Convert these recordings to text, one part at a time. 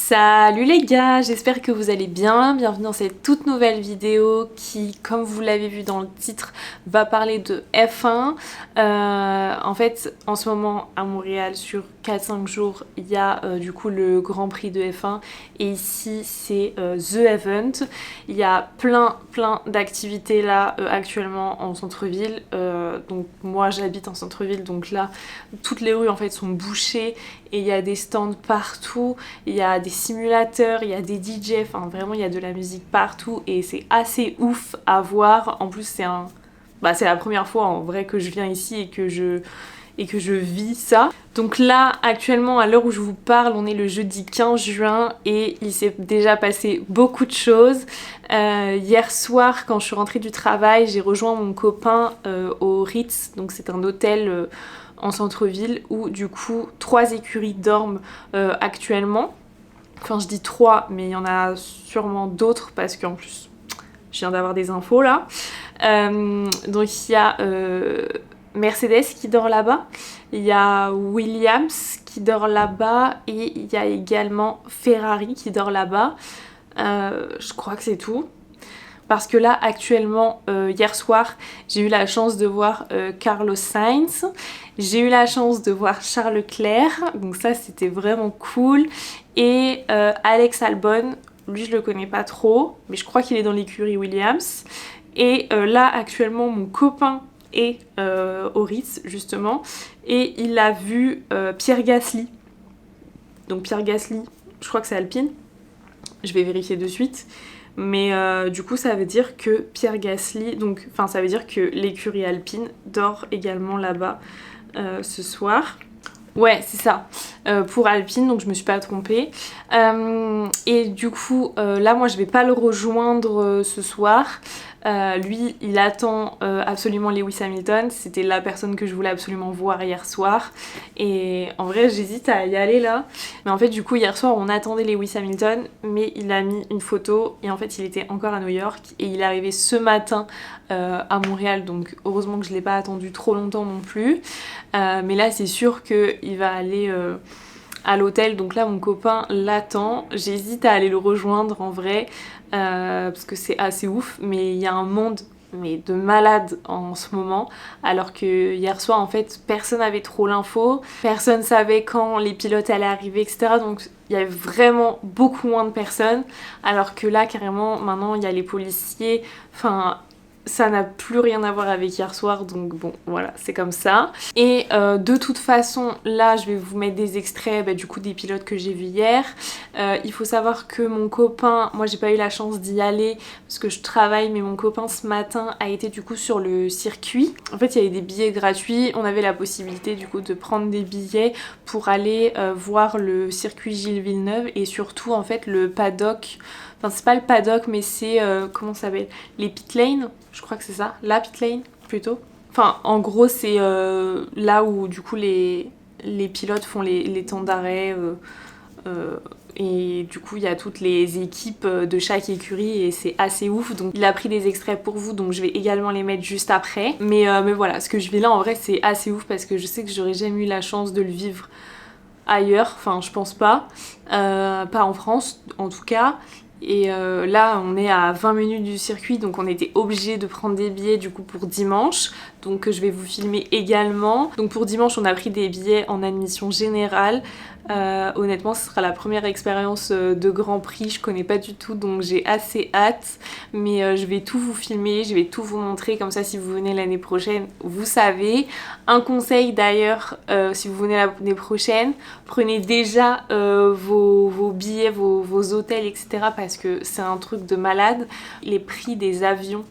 Salut les gars, j'espère que vous allez bien. Bienvenue dans cette toute nouvelle vidéo qui, comme vous l'avez vu dans le titre, va parler de F1. En fait, en ce moment à Montréal, sur 4-5 jours, il y a du coup le Grand Prix de F1 et ici c'est The Event. Il y a plein d'activités là actuellement en centre-ville. Donc moi j'habite en centre-ville, donc là toutes les rues en fait sont bouchées et il y a des stands partout, il y a des simulateurs, il y a des DJ, enfin vraiment il y a de la musique partout et c'est assez ouf à voir. En plus c'est la première fois en vrai que je viens ici et que je vis ça. Donc là, actuellement, à l'heure où je vous parle, on est le jeudi 15 juin et il s'est déjà passé beaucoup de choses. Hier soir, quand je suis rentrée du travail, j'ai rejoint mon copain au Ritz, donc c'est un hôtel en centre-ville où du coup 3 écuries dorment actuellement. Enfin, je dis 3, mais il y en a sûrement d'autres parce qu'en plus, je viens d'avoir des infos là. Donc il y a Mercedes qui dort là-bas, il y a Williams qui dort là-bas et il y a également Ferrari qui dort là-bas. Je crois que c'est tout. Parce que là, actuellement, hier soir, j'ai eu la chance de voir Carlos Sainz. J'ai eu la chance de voir Charles Leclerc. Donc ça, c'était vraiment cool. Et Alex Albon, lui, je le connais pas trop. Mais je crois qu'il est dans l'écurie Williams. Et là, actuellement, mon copain est au Ritz, justement. Et il a vu Pierre Gasly. Donc Pierre Gasly, je crois que c'est Alpine. Je vais vérifier de suite. Mais du coup ça veut dire que Pierre Gasly, ça veut dire que l'écurie Alpine dort également là-bas ce soir. Ouais, c'est ça, pour Alpine, donc je me suis pas trompée. Et du coup, là moi je vais pas le rejoindre ce soir. Lui, il attend absolument Lewis Hamilton. C'était la personne que je voulais absolument voir hier soir. Et en vrai, j'hésite à y aller là. Mais en fait, du coup, hier soir, on attendait Lewis Hamilton, mais il a mis une photo. Et en fait, il était encore à New York. Et il est arrivé ce matin à Montréal. Donc, heureusement que je l'ai pas attendu trop longtemps non plus. Mais là, c'est sûr qu'il va aller à l'hôtel. Donc là, mon copain l'attend. J'hésite à aller le rejoindre en vrai. Parce que c'est assez ouf, mais il y a un monde de malades en ce moment, alors que hier soir en fait personne n'avait trop l'info, personne savait quand les pilotes allaient arriver, etc. Donc il y avait vraiment beaucoup moins de personnes, alors que là carrément maintenant il y a les policiers, enfin ça n'a plus rien à voir avec hier soir, donc bon voilà, c'est comme ça. Et de toute façon, là je vais vous mettre des extraits du coup des pilotes que j'ai vus hier. Il faut savoir que mon copain, moi j'ai pas eu la chance d'y aller parce que je travaille, mais mon copain ce matin a été du coup sur le circuit. En fait il y avait des billets gratuits, on avait la possibilité du coup de prendre des billets pour aller voir le circuit Gilles Villeneuve et surtout en fait le paddock. Enfin c'est pas le paddock mais c'est comment ça s'appelle, les pit lanes, je crois que c'est ça, la pit lane plutôt. Enfin en gros c'est là où du coup les pilotes font les temps d'arrêt et du coup il y a toutes les équipes de chaque écurie et c'est assez ouf. Donc il a pris des extraits pour vous, donc je vais également les mettre juste après. Mais voilà, ce que je vis là en vrai c'est assez ouf parce que je sais que j'aurais jamais eu la chance de le vivre ailleurs, enfin je pense pas, pas en France en tout cas. Et là on est à 20 minutes du circuit, donc on était obligé de prendre des billets du coup pour dimanche, donc je vais vous filmer également. Donc pour dimanche on a pris des billets en admission générale. Honnêtement ce sera la première expérience de Grand Prix, je connais pas du tout donc j'ai assez hâte, mais je vais tout vous filmer, je vais tout vous montrer, comme ça si vous venez l'année prochaine vous savez. Un conseil d'ailleurs, si vous venez l'année prochaine, prenez déjà vos billets, vos hôtels etc, parce que c'est un truc de malade. Les prix des avions,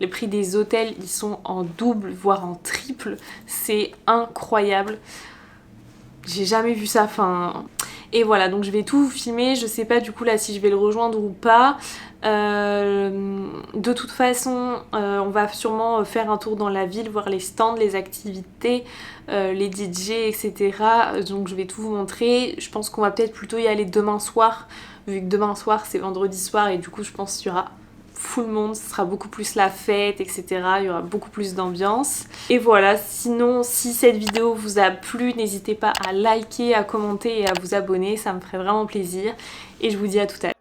les prix des hôtels ils sont en double voire en triple, c'est incroyable. J'ai jamais vu ça, enfin... Et voilà, donc je vais tout vous filmer, je sais pas du coup là si je vais le rejoindre ou pas. De toute façon, on va sûrement faire un tour dans la ville, voir les stands, les activités, les DJ, etc. Donc je vais tout vous montrer. Je pense qu'on va peut-être plutôt y aller demain soir, vu que demain soir c'est vendredi soir et du coup je pense qu'il y aura full monde, ce sera beaucoup plus la fête, etc. Il y aura beaucoup plus d'ambiance. Et voilà, sinon si cette vidéo vous a plu, n'hésitez pas à liker, à commenter et à vous abonner, ça me ferait vraiment plaisir. Et je vous dis à tout à l'heure.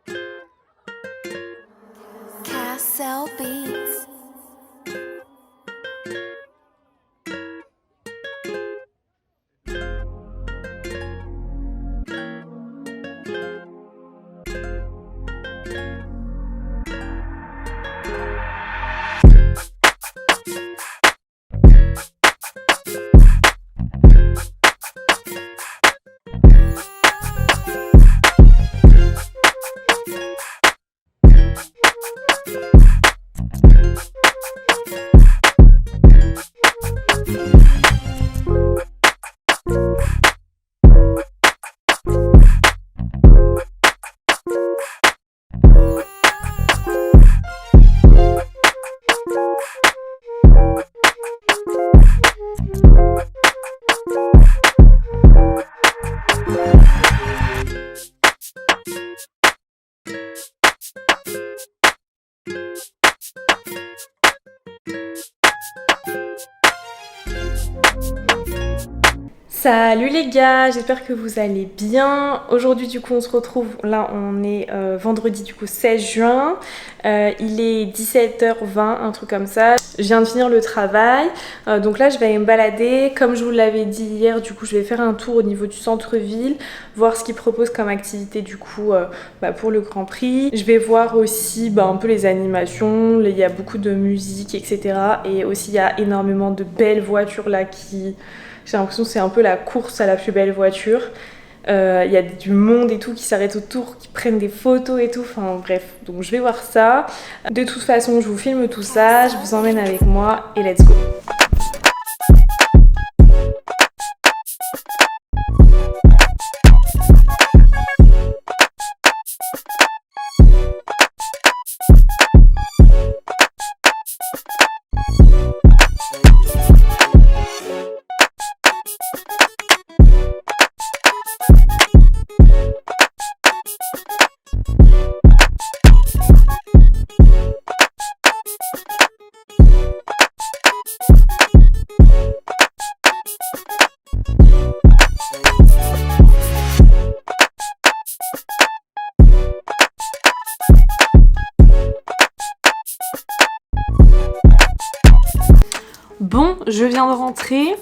Salut les gars, j'espère que vous allez bien. Aujourd'hui du coup on se retrouve, là on est vendredi du coup 16 juin. Il est 17h20, un truc comme ça. Je viens de finir le travail, donc là je vais aller me balader. Comme je vous l'avais dit hier, du coup je vais faire un tour au niveau du centre-ville, voir ce qu'ils proposent comme activité du coup pour le Grand Prix. Je vais voir aussi un peu les animations, il y a beaucoup de musique etc. Et aussi il y a énormément de belles voitures là qui... J'ai l'impression que c'est un peu la course à la plus belle voiture. Il y a du monde et tout qui s'arrête autour, qui prennent des photos et tout. Enfin bref, donc je vais voir ça. De toute façon, je vous filme tout ça, je vous emmène avec moi et let's go. Bon, je viens de rentrer,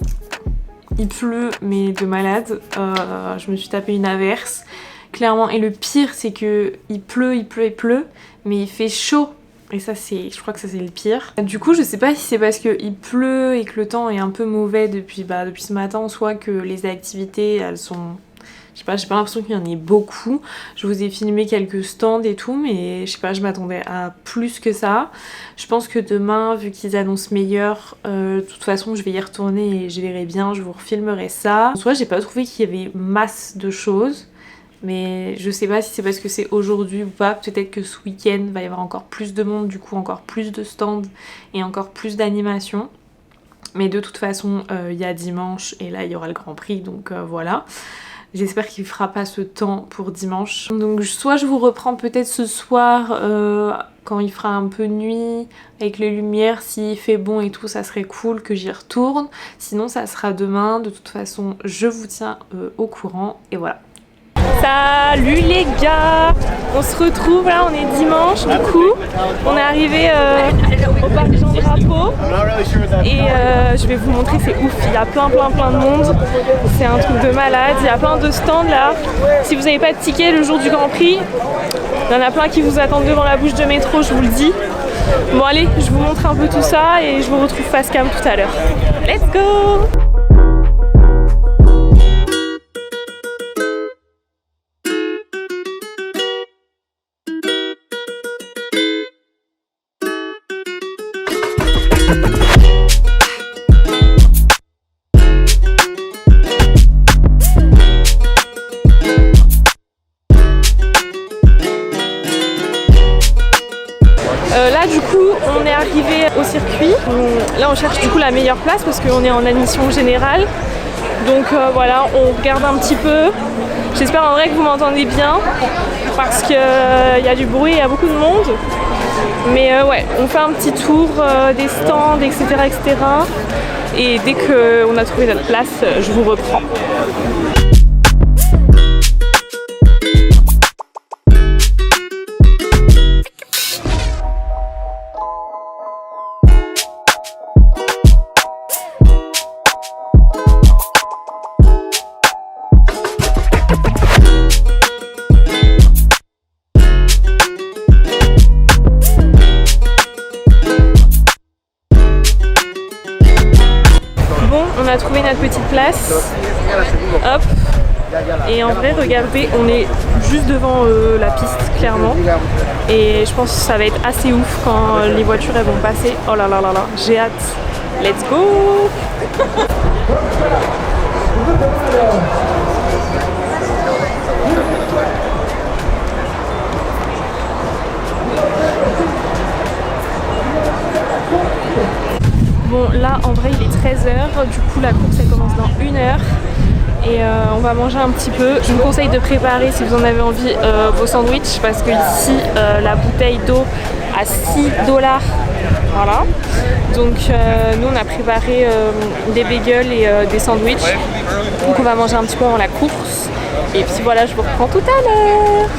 il pleut mais de malade, je me suis tapé une averse, clairement, et le pire c'est que il pleut, mais il fait chaud, et ça c'est, je crois que ça c'est le pire. Du coup je sais pas si c'est parce qu'il pleut et que le temps est un peu mauvais depuis ce matin, soit que les activités elles sont... Je sais pas, j'ai pas l'impression qu'il y en ait beaucoup. Je vous ai filmé quelques stands et tout, mais je sais pas, je m'attendais à plus que ça. Je pense que demain, vu qu'ils annoncent meilleur, de toute façon, je vais y retourner et je verrai bien, je vous refilmerai ça. En soi, j'ai pas trouvé qu'il y avait masse de choses, mais je sais pas si c'est parce que c'est aujourd'hui ou pas. Peut-être que ce week-end, va y avoir encore plus de monde, du coup, encore plus de stands et encore plus d'animations. Mais de toute façon, il y a dimanche et là, il y aura le Grand Prix, donc voilà. J'espère qu'il fera pas ce temps pour dimanche. Donc soit je vous reprends peut-être ce soir quand il fera un peu nuit, avec les lumières, s'il fait bon et tout, ça serait cool que j'y retourne. Sinon ça sera demain, de toute façon je vous tiens au courant et voilà. Salut les gars! On se retrouve là, on est dimanche du coup. On est arrivé au parc Jean Drapeau et je vais vous montrer, c'est ouf, il y a plein de monde. C'est un truc de malade, il y a plein de stands là. Si vous n'avez pas de ticket le jour du Grand Prix, il y en a plein qui vous attendent devant la bouche de métro, je vous le dis. Bon allez, je vous montre un peu tout ça et je vous retrouve face cam tout à l'heure. Let's go! Là du coup on est arrivé au circuit, là on cherche du coup la meilleure place parce qu'on est en admission générale, donc voilà, on regarde un petit peu. J'espère en vrai que vous m'entendez bien parce qu'il y a du bruit, il y a beaucoup de monde. Mais ouais, on fait un petit tour des stands, etc., etc. Et dès qu'on a trouvé notre place, je vous reprends. On a trouvé notre petite place, hop, et en vrai regardez, on est juste devant la piste clairement, et je pense que ça va être assez ouf quand les voitures elles vont passer. Oh là là là là, j'ai hâte, let's go. Bon là en vrai il est 13h, du coup la course elle commence dans 1 heure et on va manger un petit peu. Je vous conseille de préparer si vous en avez envie vos sandwichs parce que ici la bouteille d'eau à $6. Voilà. Donc nous on a préparé des bagels et des sandwichs. Donc on va manger un petit peu avant la course. Et puis voilà, je vous reprends tout à l'heure.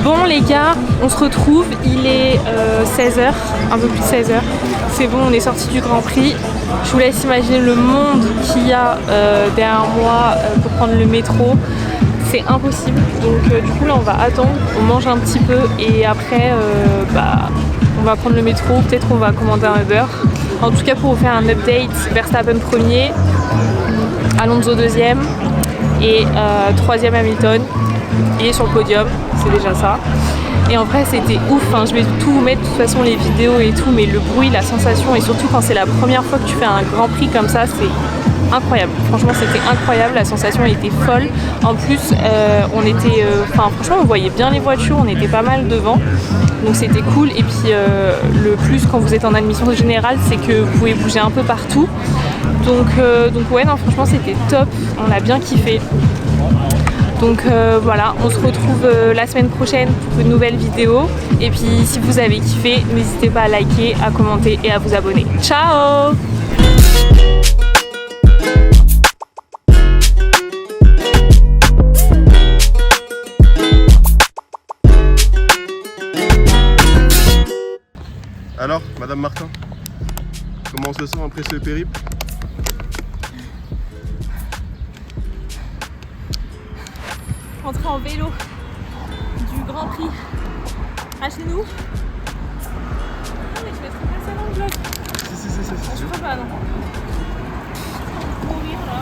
Bon les gars, on se retrouve, il est 16h, un peu plus de 16h. C'est bon, on est sorti du Grand Prix. Je vous laisse imaginer le monde qu'il y a derrière moi pour prendre le métro. C'est impossible. Donc du coup là on va attendre, on mange un petit peu et après on va prendre le métro. Peut-être qu'on va commander un Uber. En tout cas pour vous faire un update, Verstappen premier, Alonso deuxième et troisième Hamilton. Il est sur le podium, c'est déjà ça. Et en vrai c'était ouf, hein. Je vais tout vous mettre de toute façon les vidéos et tout, mais le bruit, la sensation et surtout quand c'est la première fois que tu fais un Grand Prix comme ça, c'est incroyable. Franchement, c'était incroyable, la sensation était folle. En plus, franchement, on voyait bien les voitures, on était pas mal devant. Donc c'était cool. Et puis le plus quand vous êtes en admission générale, c'est que vous pouvez bouger un peu partout. Donc ouais, non, franchement, c'était top. On a bien kiffé. Donc voilà, on se retrouve la semaine prochaine pour une nouvelle vidéo. Et puis si vous avez kiffé, n'hésitez pas à liker, à commenter et à vous abonner. Ciao! Alors, Madame Martin, comment on se sent après ce périple? Rentrer en vélo du Grand Prix à chez nous. Ah mais je mettrai pas ça dans le vlog. Si. Je crois pas, non. Mourir là.